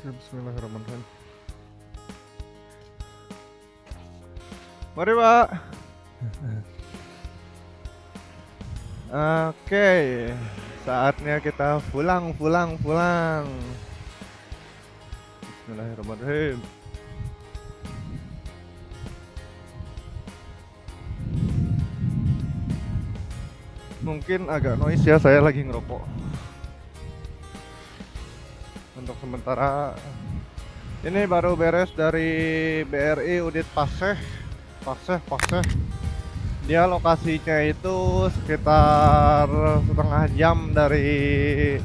Bismillahirrahmanirrahim. Mari Pak. Oke, saatnya kita pulang. Bismillahirrahmanirrahim. Mungkin agak noise ya, saya lagi ngerokok. Untuk sementara ini baru beres dari BRI Unit Paseh. Dia lokasinya itu sekitar setengah jam dari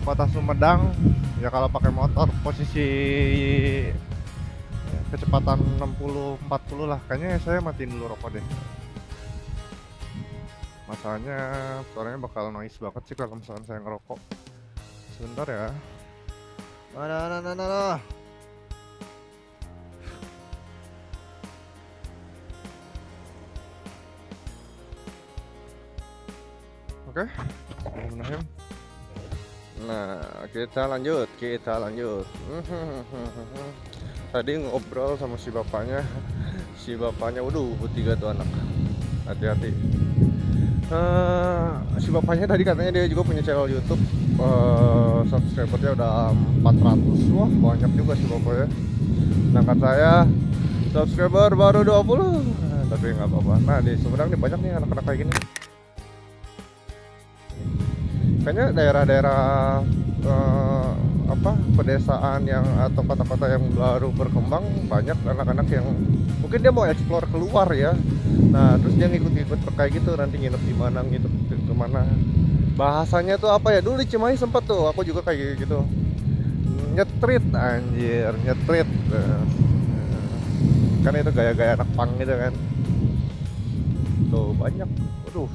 kota Sumedang. Ya kalau pakai motor posisi kecepatan 60-40 lah. Kayaknya saya matiin dulu rokok deh. Masalahnya suaranya bakal noise banget sih kalau misalkan saya ngerokok. Sebentar ya. Mana. Oke. Nah, kita lanjut. Tadi ngobrol sama si bapaknya. Waduh, 3 tuh anak. Hati-hati. Si bapaknya tadi katanya dia juga punya channel YouTube. Subscribernya udah 400. Wah, banyak juga si bapaknya. Sedangkan saya subscriber baru 20. Tapi nggak apa-apa. Nah, di Sumedang nih banyak nih anak-anak kayak gini. Kayaknya daerah-daerah pedesaan yang atau kota-kota yang baru berkembang, banyak anak-anak yang mungkin dia mau explore keluar ya. Nah, terus dia ngikut-ngikut kayak gitu, nanti nginep di mana, kemana. Bahasanya tuh apa ya? Dulu di Cimahi sempet tuh, aku juga kayak gitu. Nyetrit, anjir, nyetrit. Kan itu gaya-gaya anak pang gitu kan. Tuh banyak. Waduh,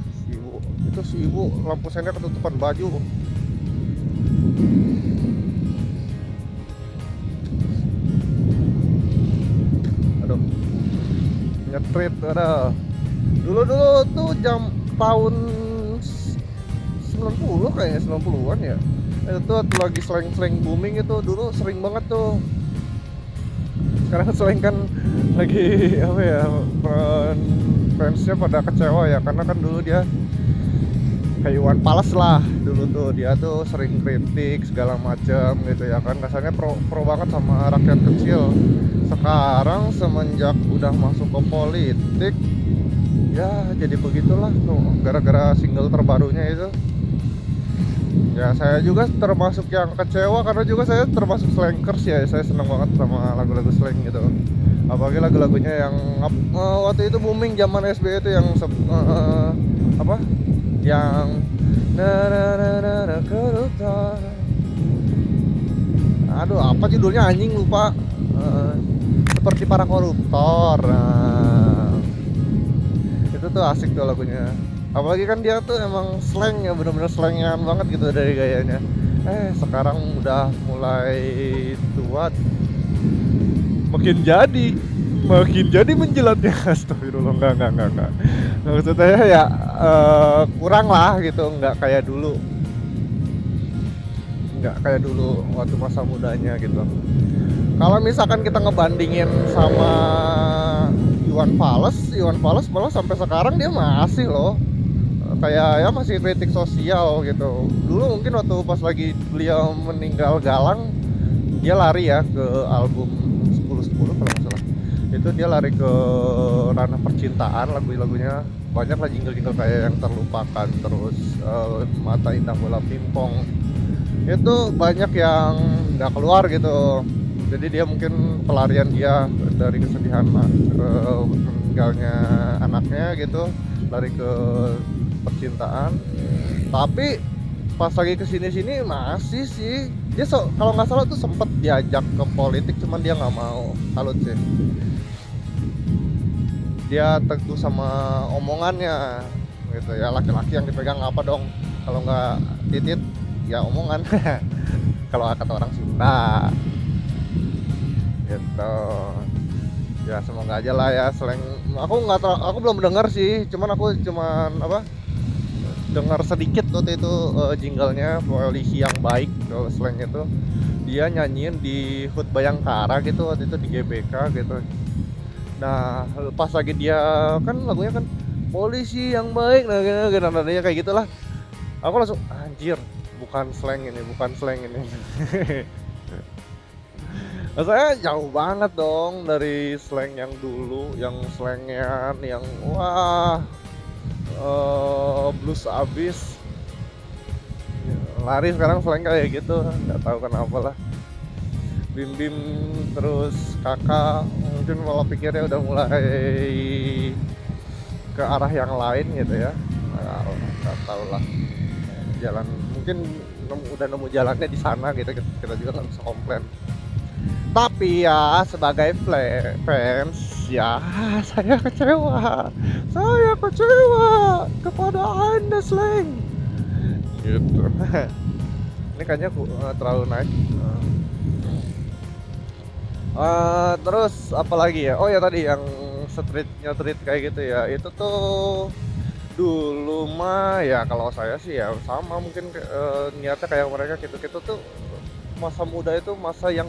si ibu lampu sennya ketutupan baju. Aduh, nyetrit ada. Dulu tuh jam tahun 90 kayaknya, 90-an ya. Itu tuh lagi slang booming itu, dulu sering banget tuh. Sekarang slang kan lagi apa ya, fansnya pada kecewa ya, karena kan dulu dia kayak Iwan Fals lah. Dulu tuh dia tuh sering kritik segala macam gitu ya kan, rasanya pro banget sama rakyat kecil. Sekarang semenjak udah masuk ke politik ya jadi begitulah tuh, gara-gara single terbarunya itu. Ya saya juga termasuk yang kecewa, karena juga saya termasuk slankers ya. Saya seneng banget sama lagu-lagu slang gitu, apalagi lagu-lagunya yang waktu itu booming zaman SBY itu yang yang aduh apa judulnya anjing lupa. Seperti para koruptor. Itu tuh asik tuh lagunya, apalagi kan dia tuh emang slang ya, bener-bener slangian banget gitu dari gayanya. Sekarang udah mulai tua, makin jadi menjilatnya. Astagfirullah, enggak. Maksudnya ya kurang lah gitu, nggak kayak dulu waktu masa mudanya gitu. Kalau misalkan kita ngebandingin sama Iwan Fals malah sampai sekarang dia masih loh, kayak ya masih kritik sosial gitu. Dulu mungkin waktu pas lagi beliau meninggal galang, dia lari ya ke album 10-10 kalau nggak salah. Itu dia lari ke ranah percintaan, lagunya banyak lah, jingle-jingle kayak yang terlupakan, terus mata indah bola pingpong. Itu banyak yang nggak keluar gitu. Jadi dia mungkin pelarian dia dari kesedihan meninggalnya anaknya gitu, lari ke percintaan. Tapi pas lagi kesini masih sih dia, kalau nggak salah tuh sempet diajak ke politik, cuman dia nggak mau. Salut sih, dia teguh sama omongannya gitu ya. Laki-laki yang dipegang apa dong kalau nggak titit ya omongan. Kalau kata orang Sunda gitu ya. Semoga aja lah ya slang. Aku belum dengar sih, cuman dengar sedikit waktu itu jinglenya Polisi Yang Baik, kalau slang itu dia nyanyiin di HUT Bayangkara gitu waktu itu di GBK gitu. Nah pas lagi dia kan lagunya kan polisi yang baik, nah nadanya kayak gitulah, aku langsung anjir, bukan slang ini, bukan slang ini. Saya jauh banget dong dari slang yang dulu, yang slangan yang wah blues abis. Lari sekarang slang kayak gitu, nggak tahu kenapa lah. Bim bim terus kakak mungkin malah pikirnya udah mulai ke arah yang lain gitu ya. Nggak tahu lah, jalan mungkin udah nemu jalannya di sana gitu, kita juga nggak bisa komplain. Tapi ya sebagai fans ya saya kecewa kepada Anda slang gitu. Ini kayaknya terlalu naik. Terus apalagi ya, oh ya tadi yang street kayak gitu ya, itu tuh dulu mah ya kalau saya sih ya sama mungkin niatnya kayak mereka gitu tuh. Masa muda itu masa yang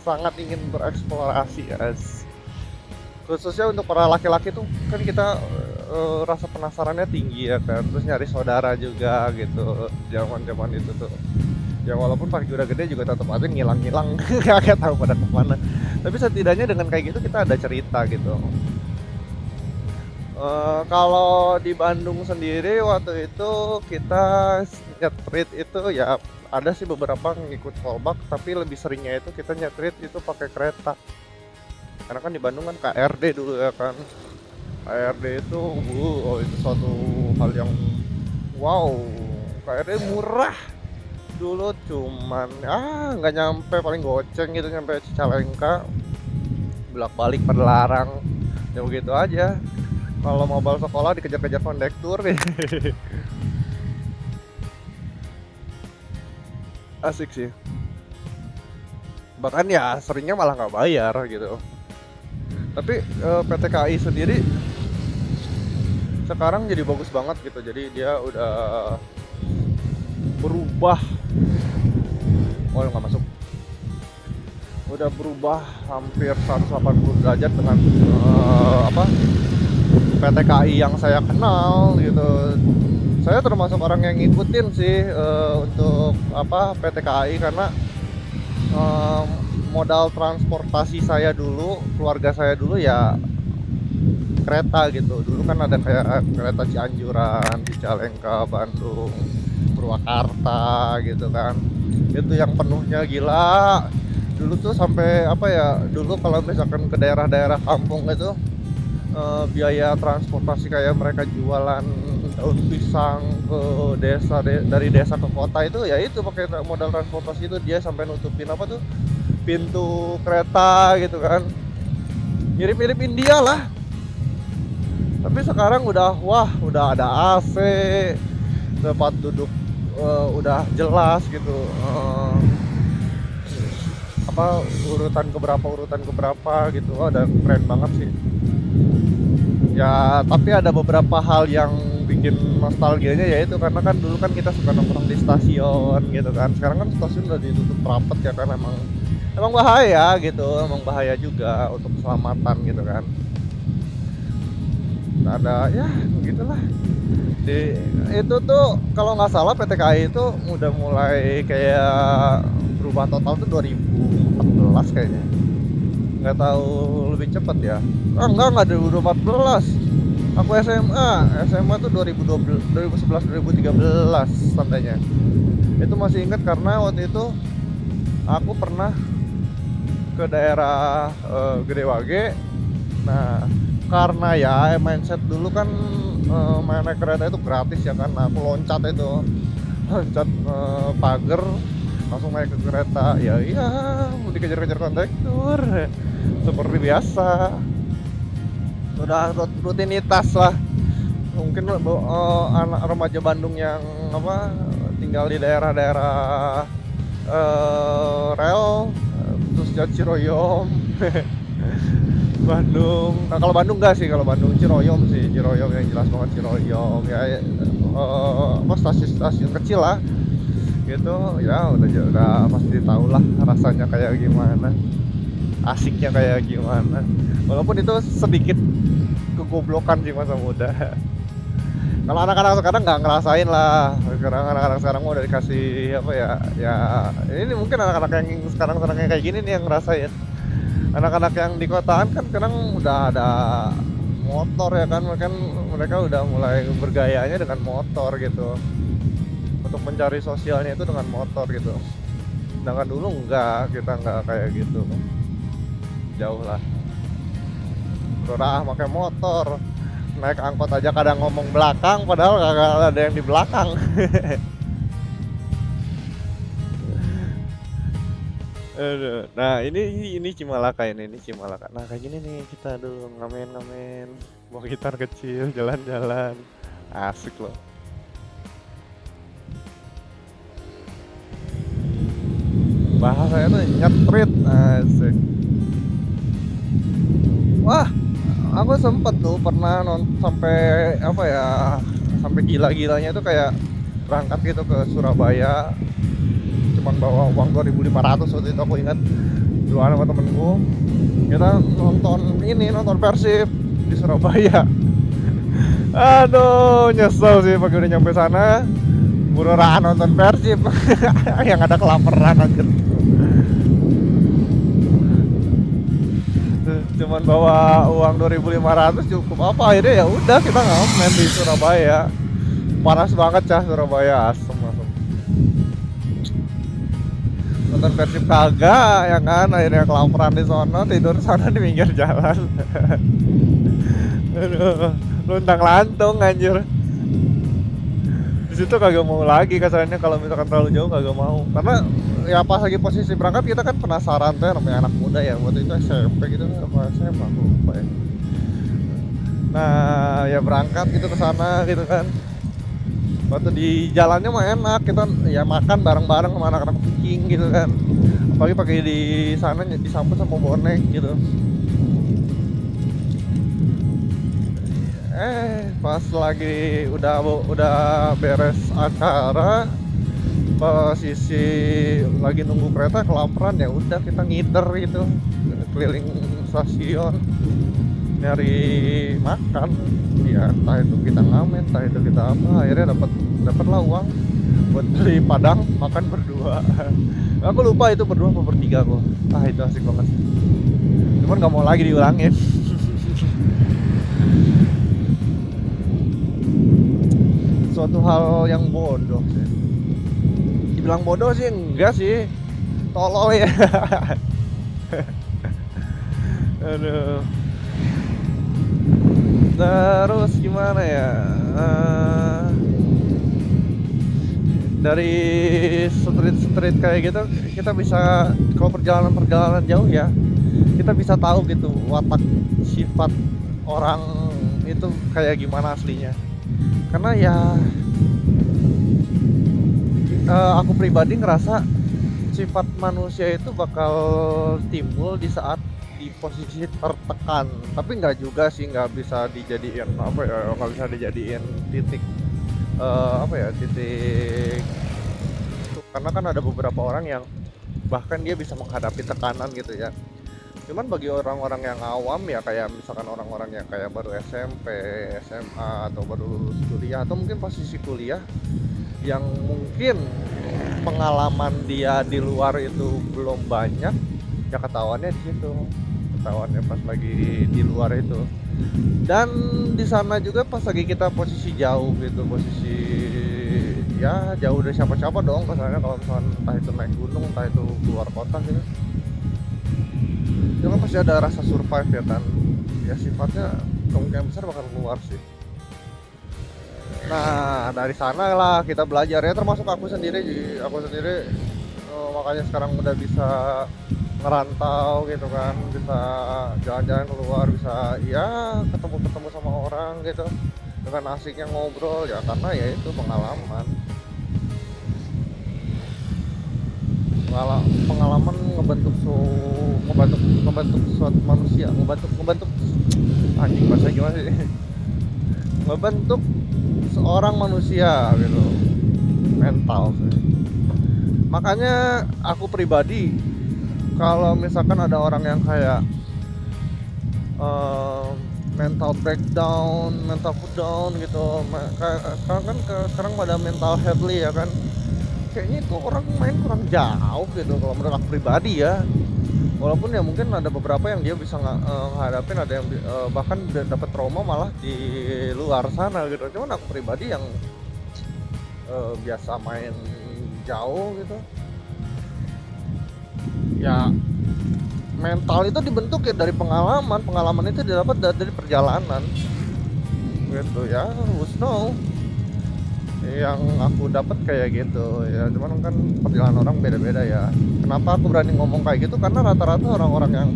sangat ingin bereksplorasi ya, khususnya untuk para laki-laki tuh kan kita rasa penasarannya tinggi ya kan, terus nyari saudara juga gitu zaman itu tuh ya, walaupun pas udah gede juga tetap aja ngilang gak tahu pada kemana, tapi setidaknya dengan kayak gitu kita ada cerita gitu. Kalau di Bandung sendiri waktu itu kita nyetrit itu ya ada sih beberapa ngikut fallback, tapi lebih seringnya itu kita nyetrit itu pakai kereta, karena kan di Bandung kan KRD dulu ya kan. KRD itu itu suatu hal yang wow. KRD murah dulu, cuman nggak nyampe, paling goceng gitu nyampe Cicalengka, bolak balik Padalarang ya begitu aja. Kalau mau balik sekolah dikejar-kejar kondektur. Asik sih, bahkan ya seringnya malah nggak bayar gitu. Tapi PT KAI sendiri sekarang jadi bagus banget gitu, jadi dia udah berubah. Oh nggak masuk, udah berubah hampir 180 derajat dengan PT KAI yang saya kenal gitu. Saya termasuk orang yang ngikutin sih untuk PT KAI, karena modal transportasi saya dulu, keluarga saya dulu ya kereta gitu. Dulu kan ada kayak kereta Cianjuran, Cicalengka, Bandung, Purwakarta gitu kan. Itu yang penuhnya gila. Dulu tuh sampai dulu kalau misalkan ke daerah-daerah kampung itu biaya transportasi kayak mereka jualan daun pisang ke desa, dari desa ke kota itu ya itu pakai modal transportasi itu, dia sampai nutupin pintu kereta gitu kan, mirip-mirip India lah. Tapi sekarang udah ada AC, tempat duduk udah jelas gitu, urutan keberapa gitu. Ada keren banget sih ya. Tapi ada beberapa hal yang bikin nostalgianya, yaitu karena kan dulu kan kita suka nongkrong di stasiun gitu kan. Sekarang kan stasiun udah ditutup rapat ya kan, emang bahaya gitu, emang bahaya juga untuk keselamatan gitu kan. Ada ya begitulah. Itu tuh kalau nggak salah PT KAI itu udah mulai kayak berubah total tuh 2014 kayaknya, nggak tahu lebih cepat ya. Enggak 2014, aku SMA tuh 2011 2013 tandanya. Itu masih ingat karena waktu itu aku pernah ke daerah Gedewage. Nah karena ya mindset dulu kan naik kereta itu gratis ya kan. Nah, aku loncat pagar langsung naik ke kereta. Ya iya, mau dikejar-kejar kondektur seperti biasa, udah rutinitas lah. Mungkin anak remaja Bandung yang tinggal di daerah-daerah rel, khususnya Ciroyom. Bandung. Nah kalau Bandung enggak sih, kalau Bandung Ciroyom yang jelas banget Ciroyom ya. apa stasiun-stasiun kecil lah gitu ya, udah pasti tahu lah rasanya kayak gimana, asiknya kayak gimana, walaupun itu sedikit kegoblokan sih masa muda. Kalau anak-anak sekarang nggak ngerasain lah, sekarang anak-anak sekarang mau udah dikasih apa ya, ya ini mungkin anak-anak yang sekarang kayak gini nih yang ngerasain. Anak-anak yang di kotaan kan sekarang udah ada motor ya kan mereka udah mulai bergayanya dengan motor gitu, untuk mencari sosialnya itu dengan motor gitu. Sedangkan dulu kita nggak kayak gitu, jauh lah. Udah pakai motor, naik angkot aja kadang ngomong belakang padahal kagak ada yang di belakang. Aduh. Nah ini Cimalaka ini Cimalaka. Nah kayak gini nih kita dulu ngamen bawa gitar kecil jalan-jalan, asik loh. Bahasanya tuh nyetrit, asik. Wah, aku sempet tuh pernah sampai apa ya, sampai gila-gilanya tuh kayak berangkat gitu ke Surabaya, cuman bawa uang 2.500 waktu itu aku ingat, dulu sama temenku kita nonton Persib di Surabaya. Aduh nyesel sih pagi udah nyampe sana buruan nonton Persib. Yang ada kelaparan aja. Cuman bawa uang 2.500 cukup apa, akhirnya ya udah kita ngamen di Surabaya. Panas banget cah Surabaya, asem. Nonton Persib kagak ya kan, akhirnya kelaparan di sono, tidur sana di pinggir jalan. Aduh, luntang lantung anjir. Di situ kagak mau lagi kasarnya, kalau misalkan terlalu jauh kagak mau, karena ya pas lagi posisi berangkat kita kan penasaran tuh, namanya anak muda ya, waktu itu SMP gitu apa SMA aku lupa ya. Nah ya berangkat gitu ke sana gitu kan, waktu di jalannya mah enak, kita ya makan bareng-bareng sama anak-anak Viking gitu kan, apalagi pakai di sana disambut sama bonek gitu. Pas lagi udah beres acara, posisi lagi nunggu kereta kelaparan, ya udah kita ngider gitu keliling stasiun nyari makan ya, entah itu kita ngamen, entah itu kita apa, akhirnya dapatlah uang buat beli padang makan berdua. Aku lupa itu berdua apa bertiga kok. Itu asik banget, cuman nggak mau lagi diulangin. Suatu hal yang bodoh sih, dibilang bodoh sih enggak sih, tolol ya. Aduh. Terus gimana ya, dari street kayak gitu kita bisa, kalau perjalanan jauh ya kita bisa tahu gitu watak sifat orang itu kayak gimana aslinya. Karena ya aku pribadi ngerasa sifat manusia itu bakal timbul di saat di posisi tertekan, tapi nggak juga sih, nggak bisa dijadiin apa ya, nggak bisa dijadiin titik titik itu, karena kan ada beberapa orang yang bahkan dia bisa menghadapi tekanan gitu ya. Cuman bagi orang-orang yang awam ya, kayak misalkan orang-orang yang kayak baru SMP, SMA atau baru lulus kuliah atau mungkin posisi kuliah, yang mungkin pengalaman dia di luar itu belum banyak, ya ketahuannya di situ, ketahuannya pas lagi di luar itu. Dan di sana juga pas lagi kita posisi jauh gitu, posisi ya jauh dari siapa-siapa dong kesannya, kalau misalkan entah itu naik gunung, entah itu keluar kota gitu, itu kan pasti ada rasa survive ya kan, ya sifatnya kemungkinan besar bakal keluar sih. Nah dari sana lah kita belajar ya, termasuk aku sendiri makanya sekarang udah bisa ngerantau gitu kan, bisa jalan-jalan keluar, bisa ya ketemu sama orang gitu dengan asiknya ngobrol ya, karena ya itu pengalaman ngebentuk suatu manusia, ngebentuk anjing bahasa gimana sih, ngebentuk seorang manusia gitu, mental sih. Makanya aku pribadi kalau misalkan ada orang yang kayak mental breakdown, mental down gitu, sekarang kan sekarang pada mental healthy ya kan, kayaknya itu orang main kurang jauh gitu kalau menurut aku pribadi ya. Walaupun ya mungkin ada beberapa yang dia bisa ngadapin, ada yang bahkan dapat trauma malah di luar sana gitu. Cuman aku pribadi yang biasa main jauh gitu ya, mental itu dibentuk ya dari pengalaman itu didapat dari perjalanan gitu ya. Who's know, yang aku dapat kayak gitu ya, cuman kan perjalanan orang beda-beda ya. Kenapa aku berani ngomong kayak gitu, karena rata-rata orang-orang yang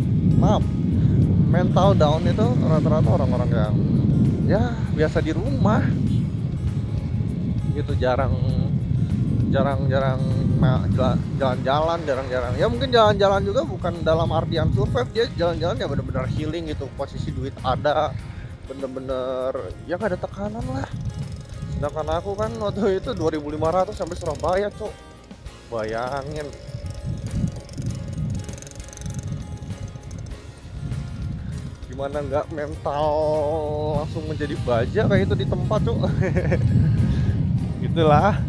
mental down itu rata-rata orang-orang yang ya biasa di rumah gitu, jarang jalan-jalan, jarang-jarang ya. Mungkin jalan-jalan juga bukan dalam artian survive, dia jalan-jalan ya bener-bener healing gitu, posisi duit ada, bener-bener ya gak ada tekanan lah. Sedangkan aku kan waktu itu 2.500 sampai Surabaya, cok. Bayangin. Gimana nggak mental langsung menjadi baja kayak itu di tempat, cok. Gitulah.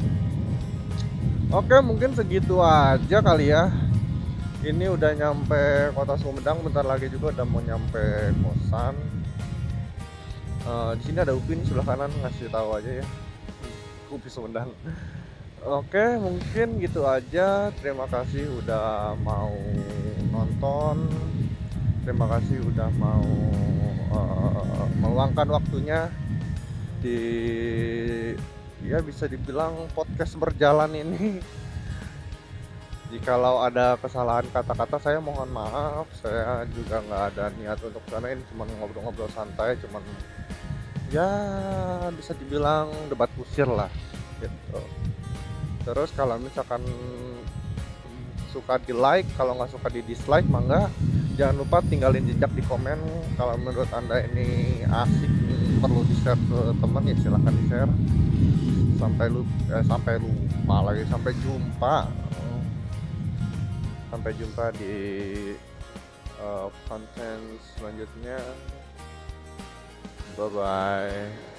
Oke, mungkin segitu aja kali ya. Ini udah nyampe Kota Sumedang, bentar lagi juga udah mau nyampe kosan. Di sini ada Upin sebelah kanan, ngasih tahu aja ya. Upin Sumedang. Oke, mungkin gitu aja. Terima kasih udah mau nonton. Terima kasih udah mau meluangkan waktunya di, ya bisa dibilang podcast berjalan ini. Jikalau ada kesalahan kata-kata, saya mohon maaf. Saya juga nggak ada niat untuk sana, ini cuma ngobrol-ngobrol santai, cuman ya bisa dibilang debat kusir lah gitu. Terus kalau misalkan suka di like, kalau nggak suka di dislike mangga. Jangan lupa tinggalin jejak di komen. Kalau menurut anda ini asik, perlu di share ke teman, ya silahkan di share. Sampai lupa lagi. Sampai jumpa di konten selanjutnya. Bye bye.